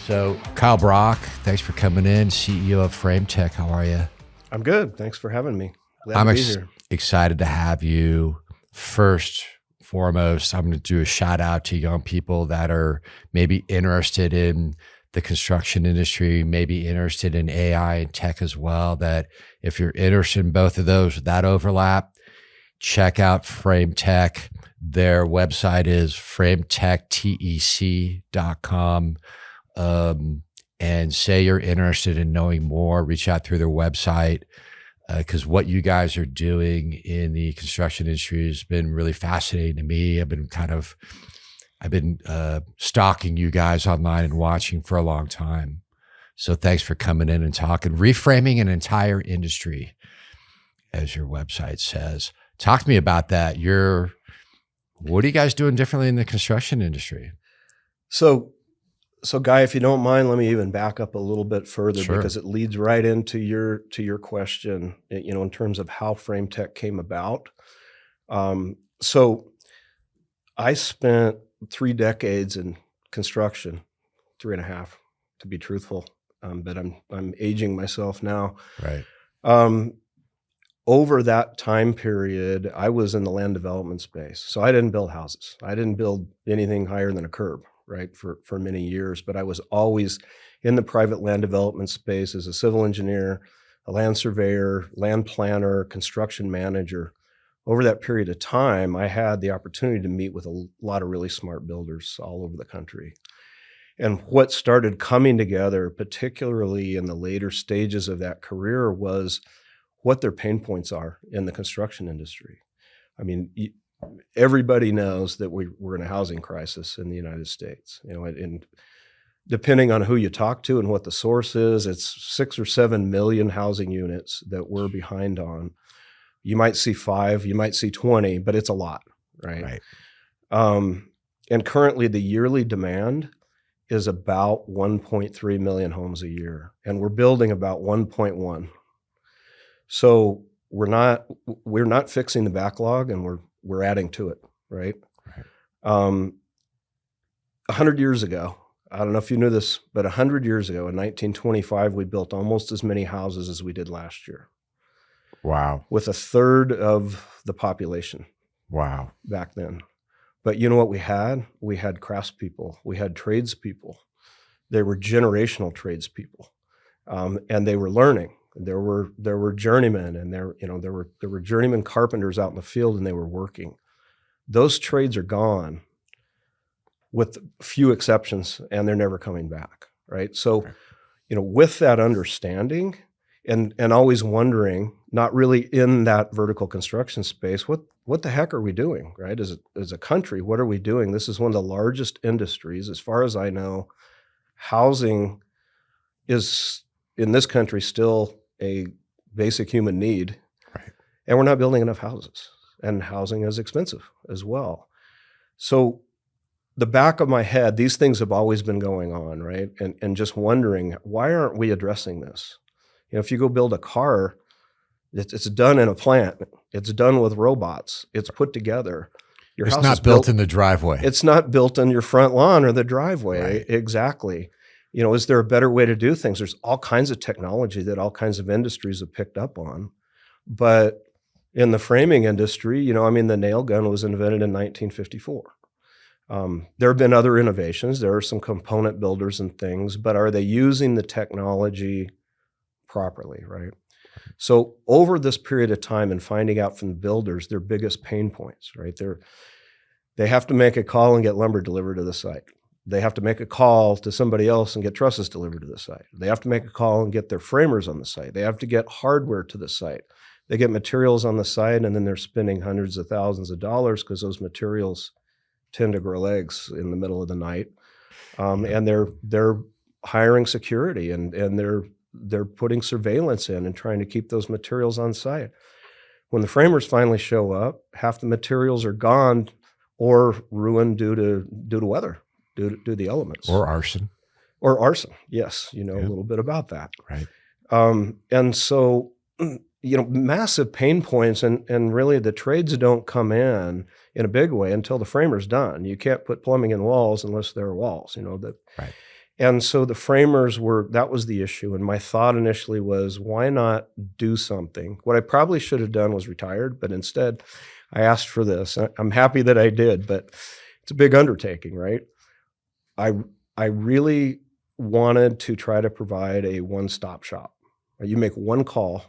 So, Kyle Brock, thanks for coming in, CEO of FrameTec. How are you? I'm good. Thanks for having me. Glad I'm to be here. excited to have you. First, foremost, I'm going to do a shout out to young people that are maybe interested in the construction industry, maybe interested in AI and tech as well. That if you're interested in both of those, that overlap, check out FrameTec. Their website is FrameTecTEC.com. And say you're interested in knowing more, reach out through their website, because what you guys are doing in the construction industry has been really fascinating to me. I've been stalking you guys online and watching for a long time. So thanks for coming in and talking. Reframing an entire industry, as your website says. Talk to me about that. What are you guys doing differently in the construction industry? So Guy, if you don't mind, let me even back up a little bit further. Sure. Because it leads right into your question, in terms of how FrameTec came about. So I spent 3 decades in construction, 3.5 to be truthful, but I'm aging myself now. Right. Over that time period, I was in the land development space. So I didn't build houses. I didn't build anything higher than a curb, right, for many years. But I was always in the private land development space as a civil engineer, a land surveyor, land planner, construction manager. Over that period of time, I had the opportunity to meet with a lot of really smart builders all over the country. And what started coming together, particularly in the later stages of that career, was what their pain points are in the construction industry. I mean, everybody knows that we're in a housing crisis in the United States, and depending on who you talk to and what the source is, it's 6 or 7 million housing units that we're behind on. You might see 5, you might see 20, but it's a lot, right? And currently the yearly demand is about 1.3 million homes a year, and we're building about 1.1. So we're not fixing the backlog, and we're adding to it, right? 100 years ago, I don't know if you knew this, but 100 years ago in 1925, we built almost as many houses as we did last year. Wow. With 1/3 of the population. Wow. Back then. But you know what we had? We had craftspeople. We had tradespeople. They were generational tradespeople. And they were learning. There were journeymen, and there were journeyman carpenters out in the field, and they were working. Those trades are gone, with few exceptions, and they're never coming back, right? So, with that understanding, and always wondering, not really in that vertical construction space, what the heck are we doing, right? As a country, what are we doing? This is one of the largest industries, as far as I know. Housing is in this country still a basic human need, right? And we're not building enough houses, and housing is expensive as well. So the back of my head, these things have always been going on, right? And just wondering, why aren't we addressing this? If you go build a car, it's done in a plant. It's done with robots. It's put together. Your house is not built in the driveway. It's not built in your front lawn or the driveway. Right. Exactly. Is there a better way to do things? There's all kinds of technology that all kinds of industries have picked up on. But in the framing industry, the nail gun was invented in 1954. There have been other innovations. There are some component builders and things, but are they using the technology properly, right? So over this period of time, and finding out from the builders their biggest pain points, right? They have to make a call and get lumber delivered to the site. They have to make a call to somebody else and get trusses delivered to the site. They have to make a call and get their framers on the site. They have to get hardware to the site. They get materials on the site, and then they're spending hundreds of thousands of dollars because those materials tend to grow legs in the middle of the night. And they're hiring security, and they're putting surveillance in and trying to keep those materials on site. When the framers finally show up, half the materials are gone or ruined due to weather. Due to the elements. Or arson. Yes. A little bit about that. Right. And so, massive pain points, and really the trades don't come in a big way until the framer's done. You can't put plumbing in walls unless there are walls, Right. And so the framers that was the issue. And my thought initially was, why not do something? What I probably should have done was retired, but instead I asked for this. I'm happy that I did, but it's a big undertaking, right? I really wanted to try to provide a one-stop shop. You make one call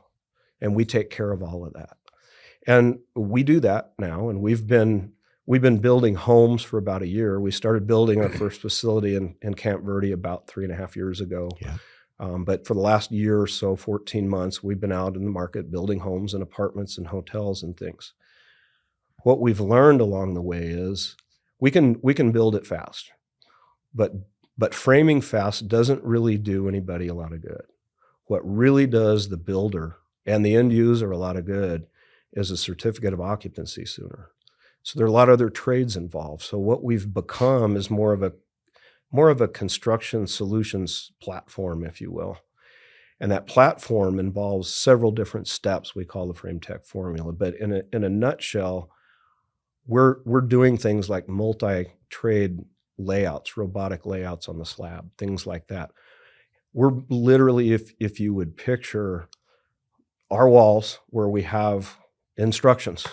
and we take care of all of that. And we do that now, and we've been building homes for about a year. We started building our first facility in Camp Verde about 3.5 years ago. Yeah. But for the last year or so, 14 months, we've been out in the market building homes and apartments and hotels and things. What we've learned along the way is we can build it fast, but framing fast doesn't really do anybody a lot of good. What really does the builder and the end user a lot of good is a certificate of occupancy sooner. So there are a lot of other trades involved. So what we've become is more of a construction solutions platform, if you will. And that platform involves several different steps we call the FrameTec formula. But in a nutshell, we're doing things like multi-trade layouts, robotic layouts on the slab, things like that. We're literally, if you would picture our walls where we have instructions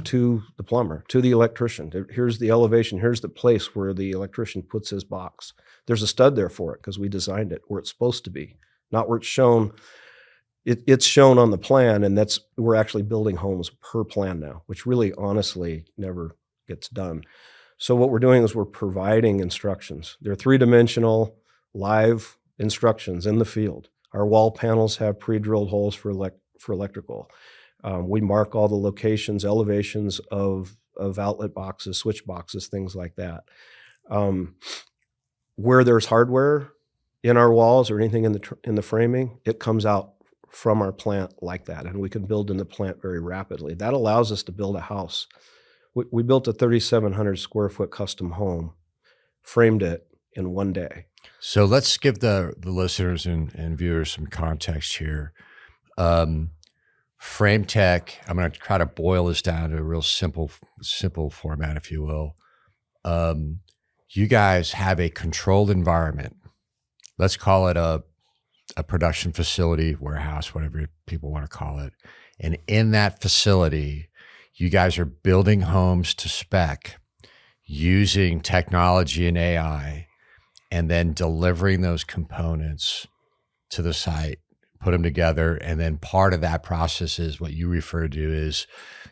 to the plumber, to the electrician. Here's the elevation. Here's the place where the electrician puts his box. There's a stud there for it because we designed it where it's supposed to be, not where it's shown. It's shown on the plan, and we're actually building homes per plan now, which really honestly never gets done. So what we're doing is we're providing instructions. They're three-dimensional live instructions in the field. Our wall panels have pre-drilled holes for electrical. We mark all the locations, elevations of outlet boxes, switch boxes, things like that. Where there's hardware in our walls or anything in the framing, it comes out from our plant like that, and we can build in the plant very rapidly. That allows us to build a house. We built a 3,700 square foot custom home, framed it in one day. So let's give the listeners and viewers some context here. FrameTec, I'm going to try to boil this down to a real simple format, if you will. You guys have a controlled environment. Let's call it a production facility, warehouse, whatever people want to call it. And in that facility, you guys are building homes to spec using technology and AI, and then delivering those components to the site, put them together. And then part of that process is what you refer to is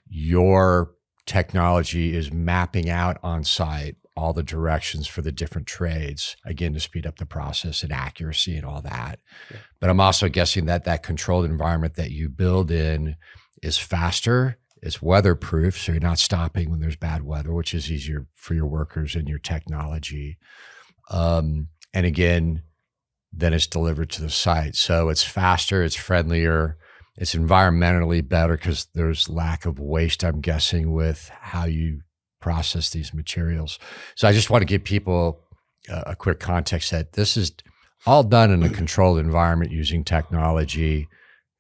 your technology is mapping out on site all the directions for the different trades, again, to speed up the process and accuracy and all that. Yeah. But I'm also guessing that controlled environment that you build in is faster, it's weatherproof, so you're not stopping when there's bad weather, which is easier for your workers and your technology. And again, then it's delivered to the site. So it's faster, it's friendlier, it's environmentally better because there's lack of waste, I'm guessing, with how you process these materials. So I just want to give people a quick context that this is all done in a controlled environment using technology,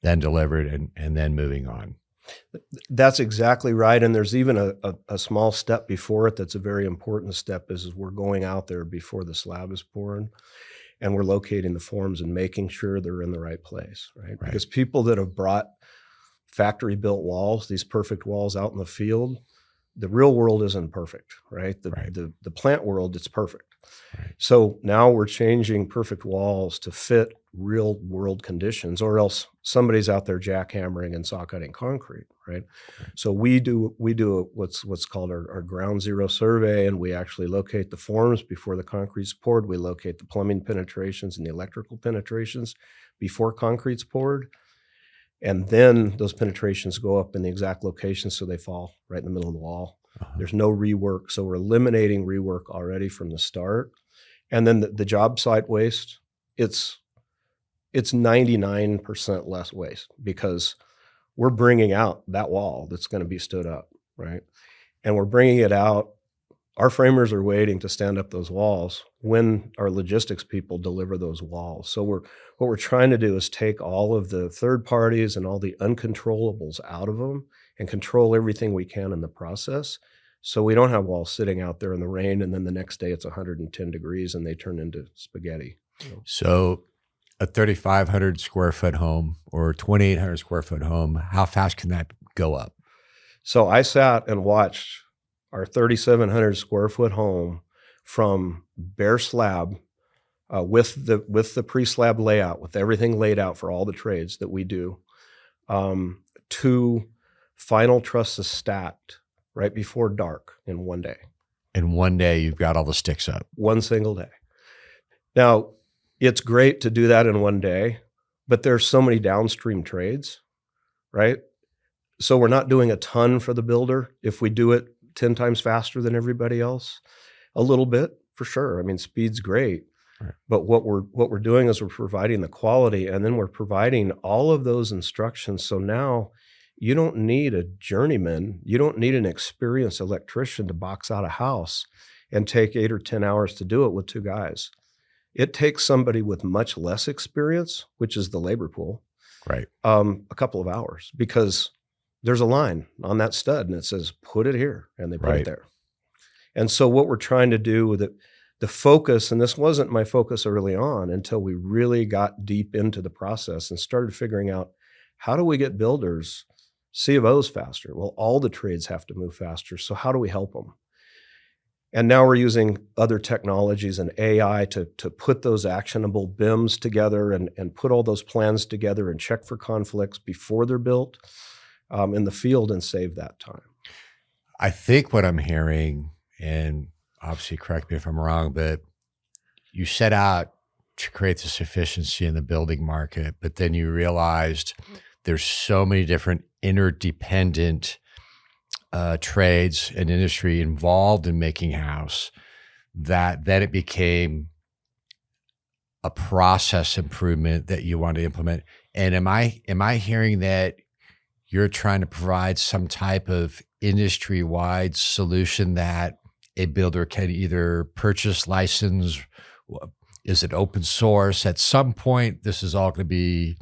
then delivered and then moving on. That's exactly right. And there's even a small step before it that's a very important step is we're going out there before the slab is poured, and we're locating the forms and making sure they're in the right place, right? Because people that have brought factory-built walls, these perfect walls out in the field, the real world isn't perfect, right? The plant world, it's perfect. Right. So now we're changing perfect walls to fit real world conditions, or else somebody's out there jackhammering and saw cutting concrete, right? So we do what's called our ground zero survey, and we actually locate the forms before the concrete's poured. We locate the plumbing penetrations and the electrical penetrations before concrete's poured. And then those penetrations go up in the exact location so they fall right in the middle of the wall. There's no rework. So we're eliminating rework already from the start. And then the job site waste, it's 99% less waste because we're bringing out that wall that's going to be stood up, right? And we're bringing it out. Our framers are waiting to stand up those walls when our logistics people deliver those walls. So what we're trying to do is take all of the third parties and all the uncontrollables out of them and control everything we can in the process So we don't have walls sitting out there in the rain, and then the next day it's 110 degrees and they turn into spaghetti. So a 3,500 square foot home or 2,800 square foot home, how fast can that go up? So I sat and watched our 3,700 square foot home from bare slab with the pre-slab layout, with everything laid out for all the trades that we do, to final trusses stacked right before dark in one day. In one day, you've got all the sticks up. One single day. Now, it's great to do that in one day, but there's so many downstream trades, right? So we're not doing a ton for the builder if we do it 10 times faster than everybody else. A little bit, for sure. I mean, speed's great. Right. But what we're doing is we're providing the quality, and then we're providing all of those instructions. So now you don't need a journeyman. You don't need an experienced electrician to box out a house and take 8 or 10 hours to do it with 2 guys. It takes somebody with much less experience, which is the labor pool, right? A couple of hours, because there's a line on that stud and it says, put it here, and they put it there. And so what we're trying to do with it, the focus, and this wasn't my focus early on until we really got deep into the process and started figuring out, how do we get builders C of O's faster? Well, all the trades have to move faster. So how do we help them? And now we're using other technologies and AI to put those actionable BIMs together and put all those plans together and check for conflicts before they're built in the field and save that time. I think what I'm hearing, and obviously correct me if I'm wrong, but you set out to create this efficiency in the building market, but then you realized there's so many different interdependent trades and industry involved in making a house that then it became a process improvement that you want to implement. And am I hearing that you're trying to provide some type of industry-wide solution that a builder can either purchase, license? Is it open source? At some point, this is all going to be,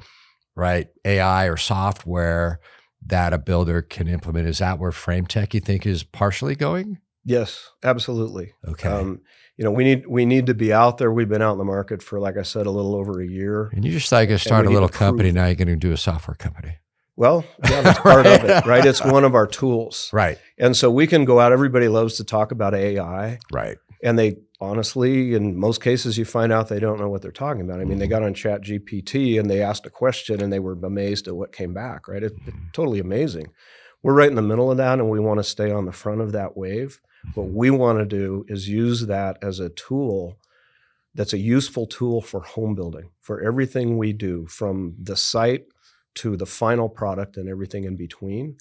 right, AI or software that a builder can implement. Is that where FrameTec, you think, is partially going? Yes, absolutely. Okay. We need to be out there. We've been out in the market for, like I said, a little over a year. And you just like to start a little company. Now you're going to do a software company. Well, yeah, that's part of it, right? It's one of our tools. Right. And so we can go out. Everybody loves to talk about AI. Right. And they honestly, in most cases, you find out they don't know what they're talking about. I mean, they got on ChatGPT and they asked a question and they were amazed at what came back, right? It's totally amazing. We're right in the middle of that and we want to stay on the front of that wave. What we want to do is use that as a tool that's a useful tool for home building, for everything we do, from the site to the final product and everything in between.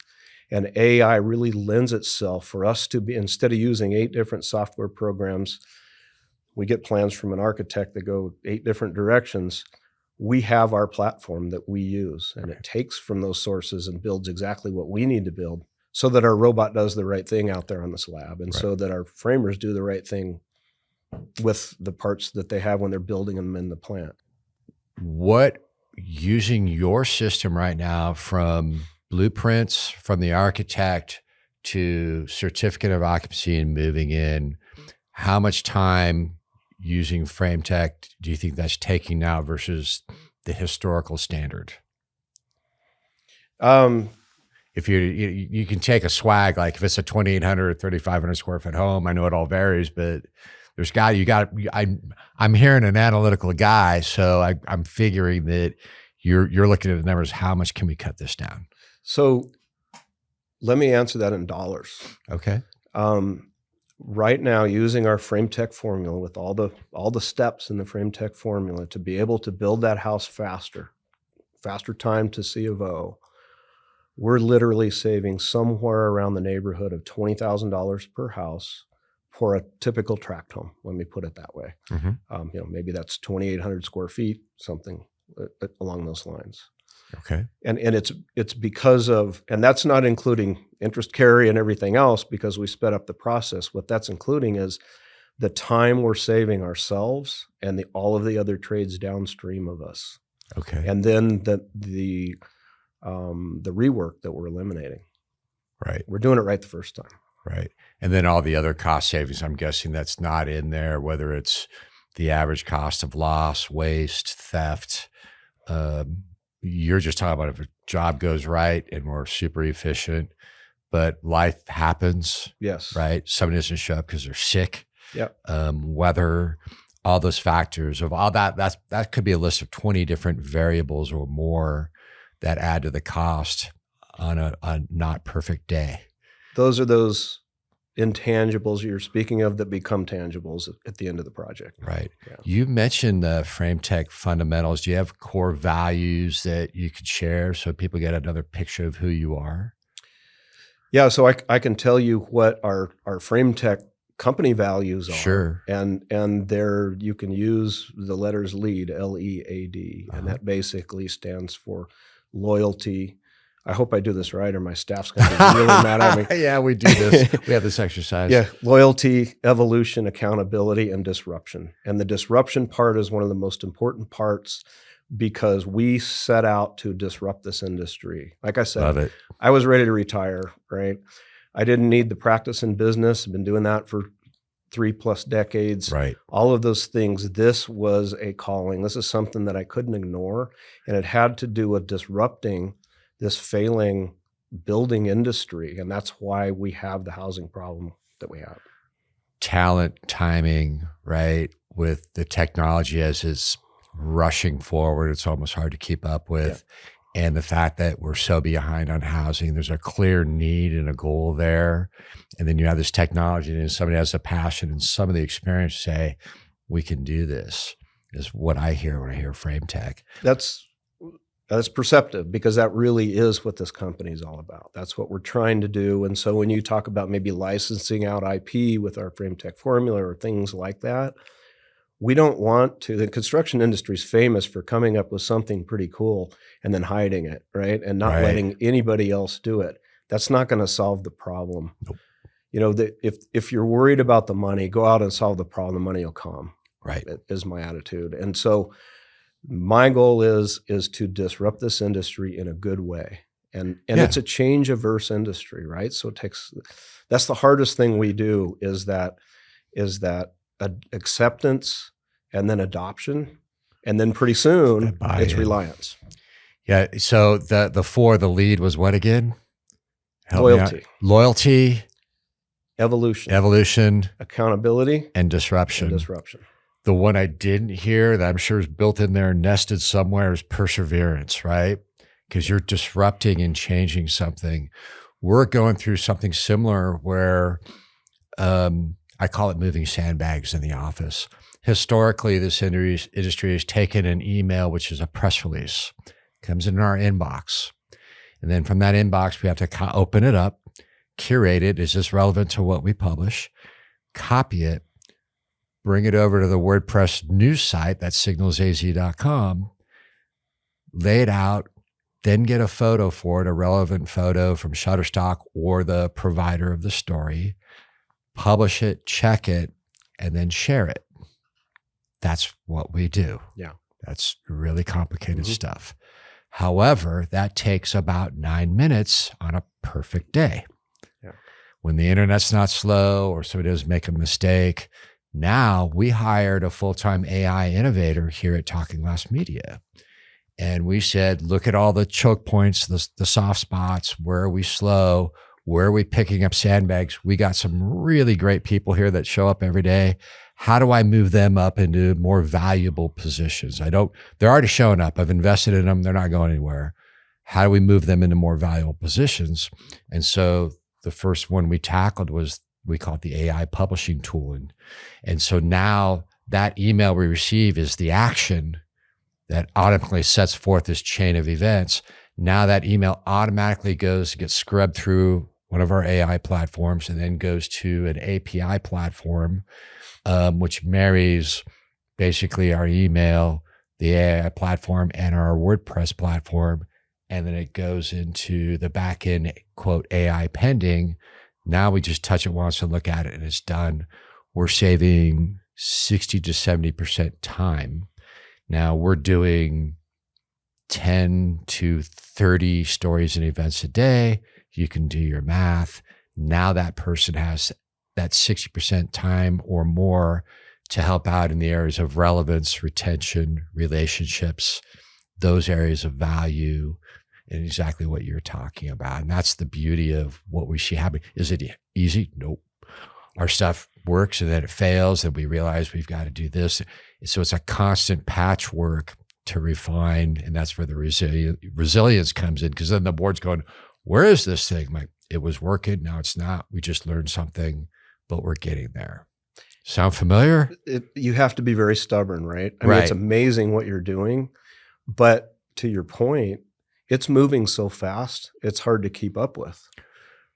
And AI really lends itself for us to be, instead of using 8 different software programs, we get plans from an architect that go 8 different directions. We have our platform that we use, and it takes from those sources and builds exactly what we need to build so that our robot does the right thing out there on the slab, and so that our framers do the right thing with the parts that they have when they're building them in the plant. What, using your system right now, from blueprints from the architect to certificate of occupancy and moving in, how much time using FrameTec do you think that's taking now versus the historical standard? If you can take a swag, like if it's a 2,800 or 3,500 square foot home, I know it all varies, but I'm hearing an analytical guy, so I'm figuring that you're looking at the numbers. How much can we cut this down? So let me answer that in dollars. Okay. Right now, using our FrameTec formula with all the steps in the FrameTec formula to be able to build that house faster time to C of O, we're literally saving somewhere around the neighborhood of $20,000 per house for a typical tract home. Let me put it that way. Maybe that's 2,800 square feet, something along those lines. Okay. And it's because of, and that's not including interest carry and everything else, because we sped up the process. What that's including is the time we're saving ourselves and all of the other trades downstream of us. Okay. And then the rework that we're eliminating. Right. We're doing it right the first time. Right. And then all the other cost savings, I'm guessing that's not in there, whether it's the average cost of loss, waste, theft. Um, you're just talking about if a job goes right and we're super efficient, but life happens, Yes. right? Somebody doesn't show up because they're sick, Yep. weather, all those factors of all that. That could be a list of 20 different variables or more that add to the cost on a not perfect day. Those are those intangibles you're speaking of that become tangibles at the end of the project. Right. Yeah. You mentioned the FrameTec fundamentals. Do you have core values that you could share so people get another picture of who you are? Yeah, so I can tell you what our FrameTec company values are. Sure. And there you can use the letters LEAD, LEAD, and that basically stands for loyalty. I hope I do this right or my staff's going to be really mad at me. Yeah, we do this. We have this exercise. Yeah, loyalty, evolution, accountability, and disruption. And the disruption part is one of the most important parts because we set out to disrupt this industry. Like I said, Love it. I was ready to retire, right? I didn't need the practice in business. I've been doing that for 3+ decades. Right. All of those things. This was a calling. This is something that I couldn't ignore. And it had to do with disrupting this failing building industry. And that's why we have the housing problem that we have. Talent, timing, right? With the technology as it's rushing forward, it's almost hard to keep up with. Yeah. And the fact that we're so behind on housing, there's a clear need and a goal there. And then you have this technology and somebody has a passion and some of the experience to say, we can do this, is what I hear when I hear FrameTec. That's perceptive because that really is what this company is all about. That's what we're trying to do. And so when you talk about maybe licensing out IP with our FrameTec formula or things like that, we don't want to. The construction industry is famous for coming up with something pretty cool and then hiding it, right? And not letting anybody else do it. That's not going to solve the problem. Nope. You know, if you're worried about the money, go out and solve the problem. The money will come. Right. Is my attitude. And so my goal is to disrupt this industry in a good way. And it's a change averse industry, right? So that's the hardest thing we do is that acceptance and then adoption. And then pretty soon it's reliance. Yeah. So the lead was what again? Loyalty, evolution, accountability, and disruption. The one I didn't hear that I'm sure is built in there, nested somewhere, is perseverance, right? Because you're disrupting and changing something. We're going through something similar where I call it moving sandbags in the office. Historically, this industry has taken an email, which is a press release, comes in our inbox. And then from that inbox, we have to open it up, curate it. Is this relevant to what we publish? Copy it, bring it over to the WordPress news site, that's signalsaz.com, lay it out, then get a photo for it, a relevant photo from Shutterstock or the provider of the story, publish it, check it, and then share it. That's what we do. Yeah. That's really complicated stuff. However, that takes about 9 minutes on a perfect day. Yeah. When the internet's not slow or somebody doesn't make a mistake. Now we hired a full-time AI innovator here at Talking Glass Media. And we said, look at all the choke points, the soft spots, where are we slow? Where are we picking up sandbags? We got some really great people here that show up every day. How do I move them up into more valuable positions? They're already showing up. I've invested in them. They're not going anywhere. How do we move them into more valuable positions? And so the first one we tackled was, we call it the AI publishing tool. And so now that email we receive is the action that automatically sets forth this chain of events. Now that email automatically gets scrubbed through one of our AI platforms and then goes to an API platform, which marries basically our email, the AI platform, and our WordPress platform. And then it goes into the backend, quote, AI pending. Now we just touch it once and look at it and it's done. We're saving 60 to 70% time. Now we're doing 10 to 30 stories and events a day. You can do your math. Now that person has that 60% time or more to help out in the areas of relevance, retention, relationships, those areas of value, and exactly what you're talking about. And that's the beauty of what we see happening. Is it easy? Nope. Our stuff works and then it fails and we realize we've got to do this. So it's a constant patchwork to refine. And that's where the resilience comes in, because then the board's going, where is this thing? Like, it was working, now it's not. We just learned something, but we're getting there. Sound familiar? You have to be very stubborn, right? I mean, it's amazing what you're doing, but to your point, it's moving so fast, it's hard to keep up with,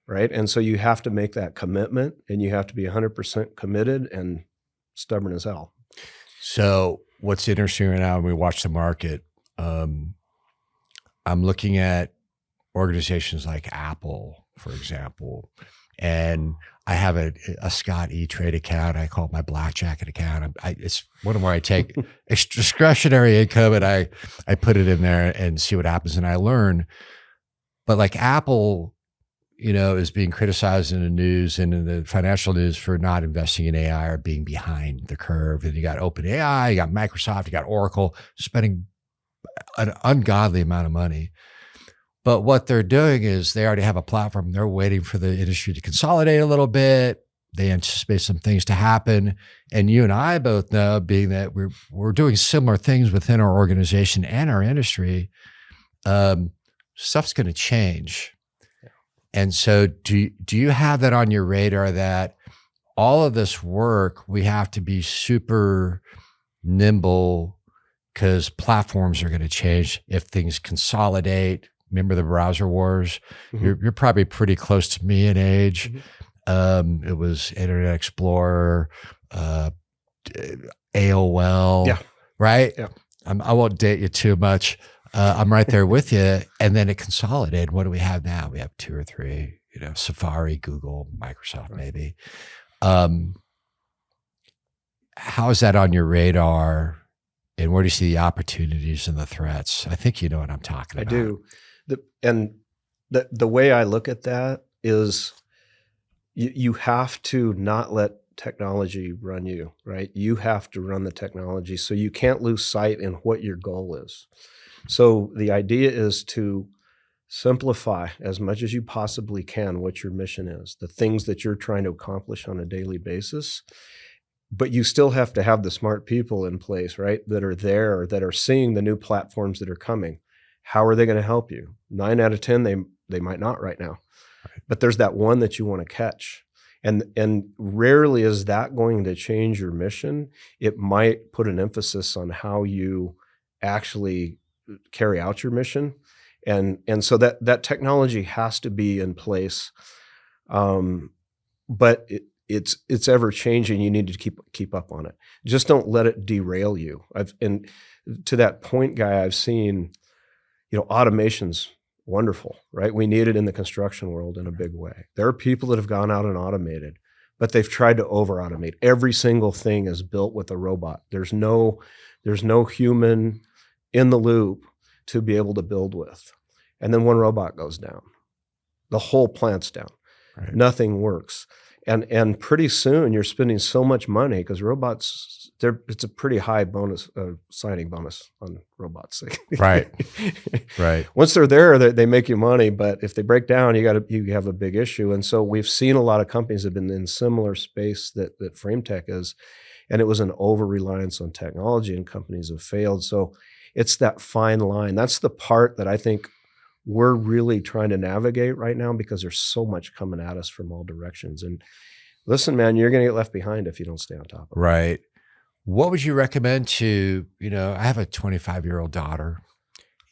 right? And so you have to make that commitment, and you have to be 100% committed and stubborn as hell. So what's interesting right now when we watch the market, I'm looking at organizations like Apple, for example, and I have a Scott E-Trade account. I call it my black jacket account. It's one where I take discretionary income and I put it in there and see what happens, and I learn. But like Apple, is being criticized in the news and in the financial news for not investing in AI or being behind the curve. And you got OpenAI, you got Microsoft, you got Oracle spending an ungodly amount of money. But what they're doing is they already have a platform. They're waiting for the industry to consolidate a little bit. They anticipate some things to happen. And you and I both know, being that we're doing similar things within our organization and our industry, stuff's going to change. Yeah. And so do you have that on your radar, that all of this work, we have to be super nimble because platforms are going to change if things consolidate? Remember the browser wars? Mm-hmm. You're probably pretty close to me in age. Mm-hmm. It was Internet Explorer, AOL, yeah. Right? Yeah. I won't date you too much. I'm right there with you. And then it consolidated. What do we have now? We have 2 or 3, Safari, Google, Microsoft, maybe. How is that on your radar? And where do you see the opportunities and the threats? I think you know what I'm talking about. I do. The way I look at that is you have to not let technology run you, right? You have to run the technology, so you can't lose sight in what your goal is. So the idea is to simplify as much as you possibly can what your mission is, the things that you're trying to accomplish on a daily basis. But you still have to have the smart people in place, right? That are there, that are seeing the new platforms that are coming. How are they going to help you? 9 out of 10, they might not right now. Right. But there's that one that you want to catch. And rarely is that going to change your mission. It might put an emphasis on how you actually carry out your mission. And so that technology has to be in place. But it's ever changing. You need to keep up on it. Just don't let it derail you. And to that point, Guy, I've seen, automation's wonderful, right? We need it in the construction world in a big way. There are people that have gone out and automated, but they've tried to over-automate. Every single thing is built with a robot. There's no human in the loop to be able to build with. And then one robot goes down, the whole plant's down. Right. Nothing works. And pretty soon you're spending so much money because robots, it's a pretty high bonus, signing bonus on robots. Right. Right. Once they're there, they make you money, but if they break down, you have a big issue. And so we've seen a lot of companies that have been in similar space that FrameTec is, and it was an over-reliance on technology, and companies have failed. So it's that fine line. That's the part that I think we're really trying to navigate right now, because there's so much coming at us from all directions. And listen, man, you're going to get left behind if you don't stay on top of it. Right. What would you recommend to, I have a 25-year-old daughter,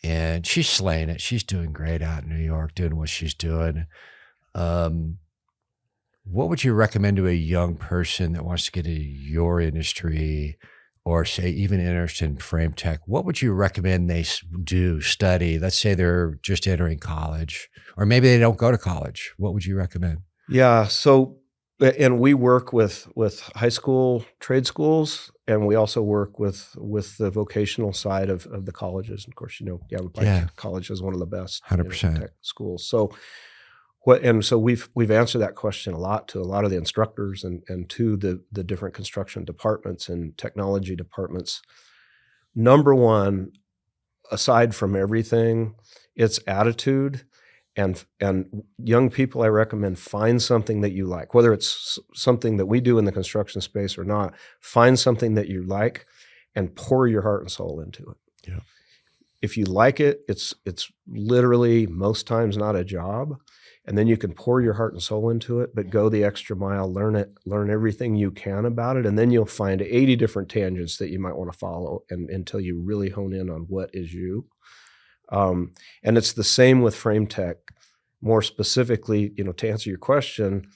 and she's slaying it. She's doing great out in New York, doing what she's doing. What would you recommend to a young person that wants to get into your industry, or say even interested in FrameTec? What would you recommend they study? Let's say they're just entering college, or maybe they don't go to college. What would you recommend? Yeah. So, and we work with high school trade schools, and we also work with the vocational side of the colleges. And of course, college is one of the best 100% tech schools. So And so we've answered that question a lot to a lot of the instructors and to the different construction departments and technology departments. Number one, aside from everything, it's attitude. And young people, I recommend find something that you like, whether it's something that we do in the construction space or not. Find something that you like and pour your heart and soul into it. Yeah. If you like it, it's literally most times not a job. And then you can pour your heart and soul into it, but go the extra mile, learn everything you can about it. And then you'll find 80 different tangents that you might want to follow until you really hone in on what is you. And it's the same with FrameTec. More specifically, to answer your question,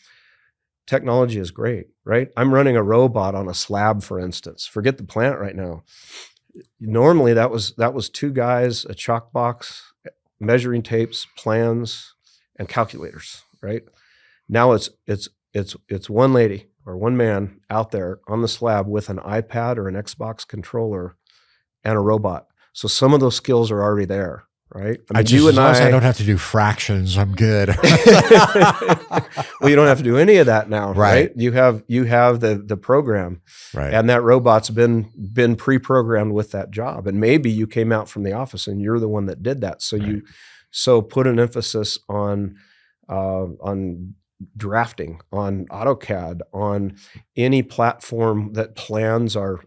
technology is great, right? I'm running a robot on a slab, for instance. Forget the plant right now. Normally, that was two guys, a chalk box, measuring tapes, plans, and calculators, right? Now it's one lady or one man out there on the slab with an iPad or an Xbox controller and a robot. So some of those skills are already there, right? I mean, as long as I don't have to do fractions, I'm good. Well, you don't have to do any of that now, Right. right? You have the program, Right. and that robot's been pre-programmed with that job. And maybe you came out from the office and you're the one that did that. So Right. so put an emphasis on drafting, on AutoCAD, on any platform that plans are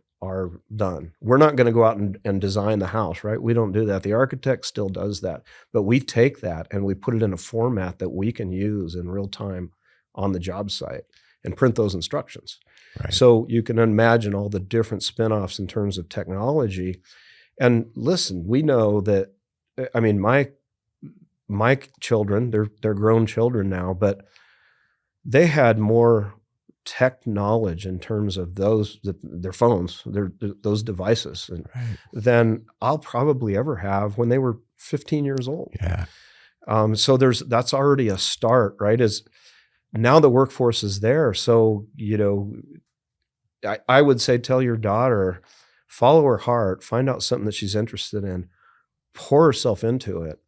done. We're not going to go out and design the house, right? We don't do that. The architect still does that, but we take that and we put it in a format that we can use in real time on the job site and print those instructions. Right. So you can imagine all the different spinoffs in terms of technology. And listen, we know that, I mean, my children, they're grown children now, but they had more tech knowledge in terms of their phones, those devices, Right. than I'll probably ever have when they were 15 years old. Yeah. So that's already a start, right? Is now the workforce is there. So, I would say, tell your daughter, follow her heart, find out something that she's interested in, pour herself into it.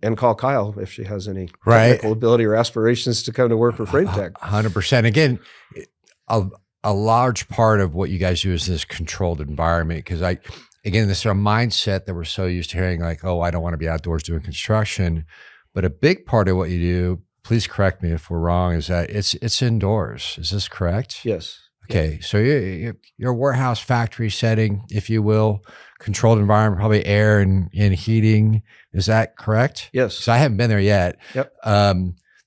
And call Kyle if she has any Right. technical ability or aspirations to come to work for FrameTec. 100%. Again, a large part of what you guys do is this controlled environment. Because this is a mindset that we're so used to hearing, like, oh, I don't want to be outdoors doing construction. But a big part of what you do, please correct me if we're wrong, is that it's indoors. Is this correct? Yes. Okay, so your warehouse factory setting, if you will, controlled environment, probably air and heating. Is that correct? Yes. So I haven't been there yet. Yep.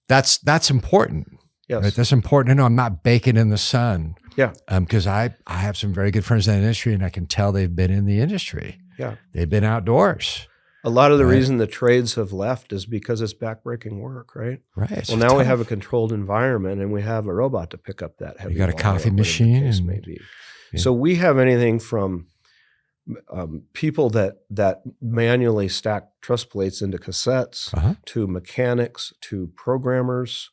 That's important. Yes. Right? That's important to know. I'm not baking in the sun. Yeah. Because I have some very good friends in the industry, and I can tell they've been in the industry. Yeah. They've been outdoors. A lot of the Right. reason the trades have left is because it's backbreaking work, right? Right. It's Well, now we tough. have a controlled environment and we have a robot to pick up that heavy. You got a wire, coffee whatever the machine case and- may be. Yeah. So we have anything from people that manually stack truss plates into cassettes, Uh-huh. to mechanics, to programmers,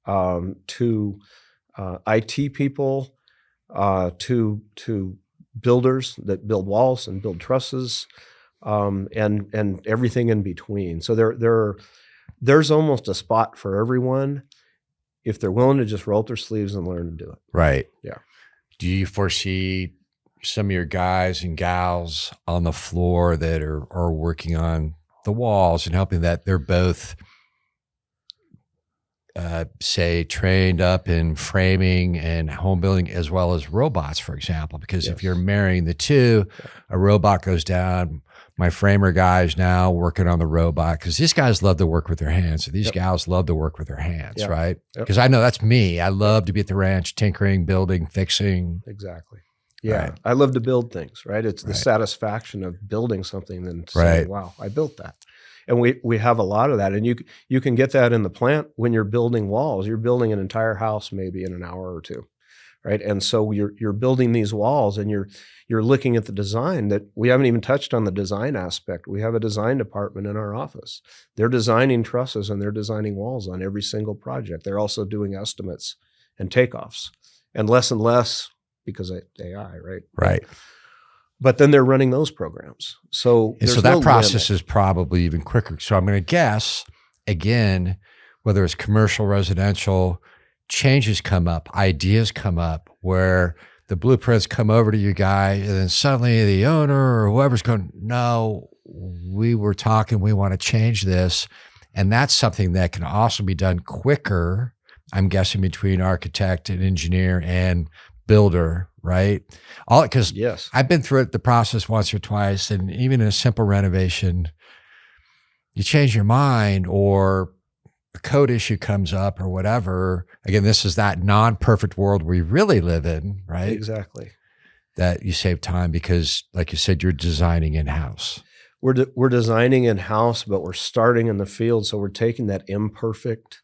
to IT people, to builders that build walls and build trusses, and everything in between. So there's almost a spot for everyone if they're willing to just roll up their sleeves and learn to do it. Right. Yeah. Do you foresee some of your guys and gals on the floor that are working on the walls and helping, that they're both, say, trained up in framing and home building as well as robots, for example? Because if Yes. you're marrying the two, a robot goes down. My framer guy is now working on the robot, because these guys love to work with their hands. So these Yep. gals love to work with their hands, Yep. right? Yep. Because I know that's me. I love to be at the ranch, tinkering, building, fixing. Exactly. Yeah. Right. I love to build things, right? It's the Right. satisfaction of building something and saying, Right. wow, I built that. And we have a lot of that. And you can get that in the plant when you're building walls. You're building an entire house maybe in an hour or two, right? And so you're building these walls and you're looking at the design. That we haven't even touched on the design aspect. We have a design department in our office. They're designing trusses and they're designing walls on every single project. They're also doing estimates and takeoffs, and less because of AI, right? Right. But then they're running those programs. So And there's so that no process limit. is probably even quicker. So I'm going to guess again, whether it's commercial, residential, changes come up, ideas come up where the blueprints come over to you guy, and then suddenly the owner or whoever's going, no, we were talking, we want to change this. And that's something that can also be done quicker, I'm guessing, between architect and engineer and builder, right? All because Yes. I've been through the process once or twice, and even in a simple renovation, you change your mind or a code issue comes up or whatever. Again, this is that non-perfect world we really live in, right? Exactly. That you save time because, like you said, you're designing in-house. We're designing in-house, but we're starting in the field. So we're taking that imperfect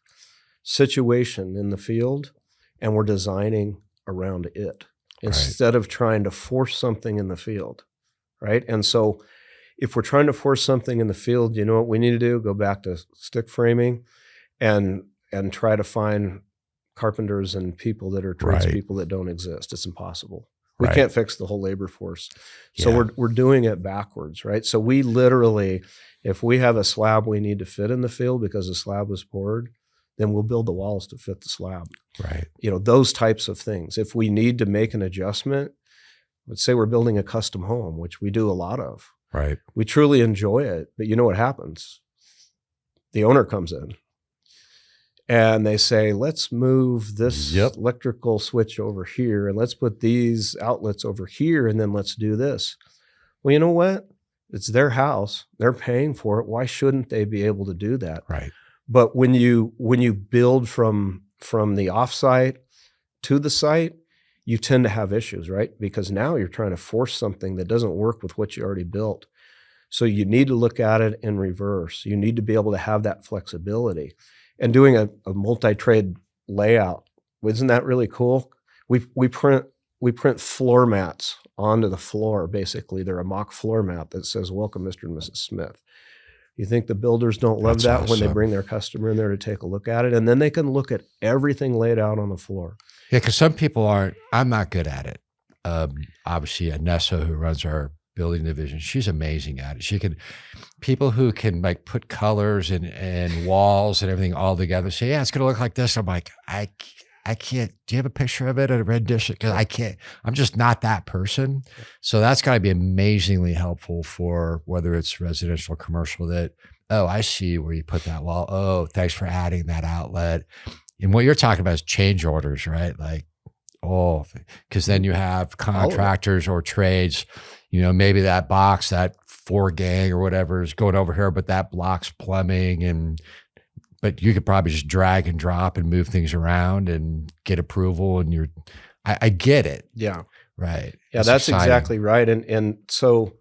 situation in the field and we're designing around it instead of trying to force something in the field, right? And so if we're trying to force something in the field, you know what we need to do? Go back to stick framing and try to find carpenters and people that are tradespeople that don't exist. It's impossible. We can't fix the whole labor force. So we're doing it backwards, right? So we literally, if we have a slab we need to fit in the field because the slab was poured, then we'll build the walls to fit the slab. Right. You know, those types of things. If we need to make an adjustment, let's say we're building a custom home, which we do a lot of. Right. We truly enjoy it, but you know what happens? The owner comes in and they say, let's move this electrical switch over here and let's put these outlets over here and then let's do this. Well, you know what? It's their house. They're paying for it. Why shouldn't they be able to do that? Right. But when you build from the offsite to the site, you tend to have issues, right? Because now you're trying to force something that doesn't work with what you already built. So you need to look at it in reverse. You need to be able to have that flexibility. And doing a multi-trade layout, isn't that really cool? We print floor mats onto the floor, basically. They're a mock floor mat that says, welcome, Mr. and Mrs. Smith. You think the builders don't love that when they bring their customer in there to take a look at it? And then they can look at everything laid out on the floor. Yeah, because some people aren't, I'm not good at it. Obviously, Anessa, who runs our building division, she's amazing at it. People who can like put colors and walls and everything all together say, yeah, it's going to look like this. I'm like, I can't, do you have a picture of it at a rendition? Because I can't, I'm just not that person. So that's got to be amazingly helpful for whether it's residential or commercial that, oh, I see where you put that wall. Oh, thanks for adding that outlet. And what you're talking about is change orders, right? Like, oh, because then you have contractors or trades, you know, maybe that box, that 4-gang or whatever is going over here, but that block's plumbing but you could probably just drag and drop and move things around and get approval. And I get it. Yeah. Right. Yeah, that's exactly right. And so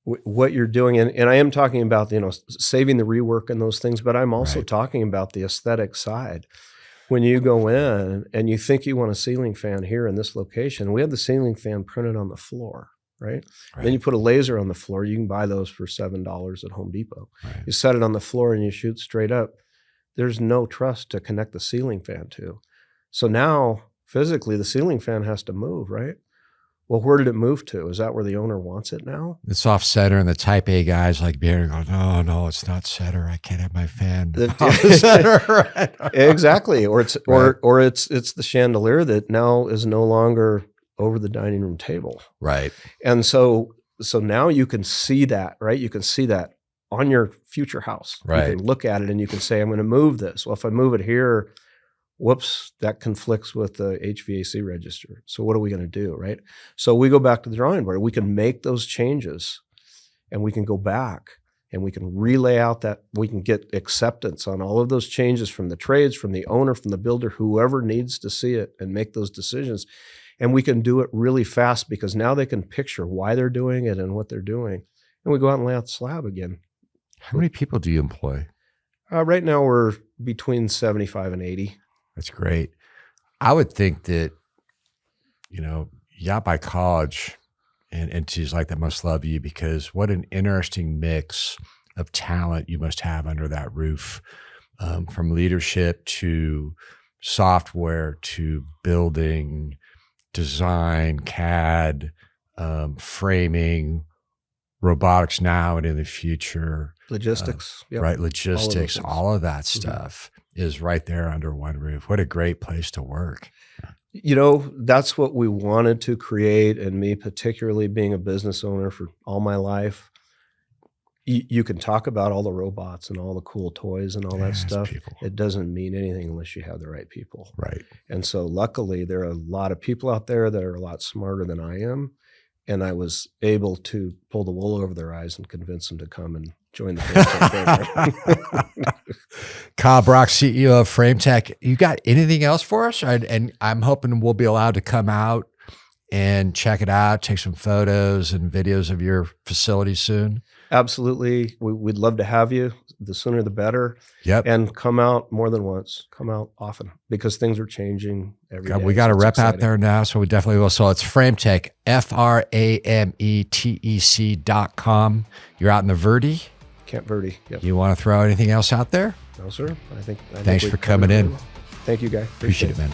what you're doing, and I am talking about, you know, saving the rework and those things, but I'm also talking about the aesthetic side. When you go in and you think you want a ceiling fan here in this location, we have the ceiling fan printed on the floor, right? Then you put a laser on the floor. You can buy those for $7 at Home Depot. Right. You set it on the floor and you shoot straight up. There's no truss to connect the ceiling fan to. So now physically the ceiling fan has to move, right? Well, where did it move to? Is that where the owner wants it now? It's off center, and the type A guys like being going, no, it's not center. I can't have my fan off the center. Exactly. Or it's or it's the chandelier that now is no longer over the dining room table. Right. And so now you can see that, right? You can see that on your future house. Right. You can look at it and you can say, I'm going to move this. Well, if I move it here, whoops, that conflicts with the HVAC register. So what are we going to do, right? So we go back to the drawing board. We can make those changes and we can go back and we can relay out that, we can get acceptance on all of those changes from the trades, from the owner, from the builder, whoever needs to see it and make those decisions. And we can do it really fast because now they can picture why they're doing it and what they're doing. And we go out and lay out the slab again. How many people do you employ? Right now we're between 75 and 80. That's great. I would think that, you know, you out by college and entities like that must love you because what an interesting mix of talent you must have under that roof, from leadership to software to building, design, CAD, framing, robotics now and in the future. Logistics. Yep. right? Logistics, things. all of that stuff is right there under one roof. What a great place to work. You know, that's what we wanted to create. And me, particularly being a business owner for all my life, you can talk about all the robots and all the cool toys and all that Yes, stuff. people. It doesn't mean anything unless you have the right people. Right. And so luckily there are a lot of people out there that are a lot smarter than I am. And I was able to pull the wool over their eyes and convince them to come and join the FrameTec program. Kyle Brock, CEO of FrameTec. You got anything else for us? And I'm hoping we'll be allowed to come out and check it out, take some photos and videos of your facility soon. Absolutely. We'd love to have you. The sooner the better. Yep. And come out more than once. Come out often because things are changing every day. We got a so it's rep out exciting. there now, so we definitely will. So it's FrameTec, FrameTec.com. You're out in the Verde. Camp Verde. Yep. You want to throw anything else out there? No, sir. I think Thanks we've for coming covered it in. very well. Thank you, Guy. Appreciate it, man.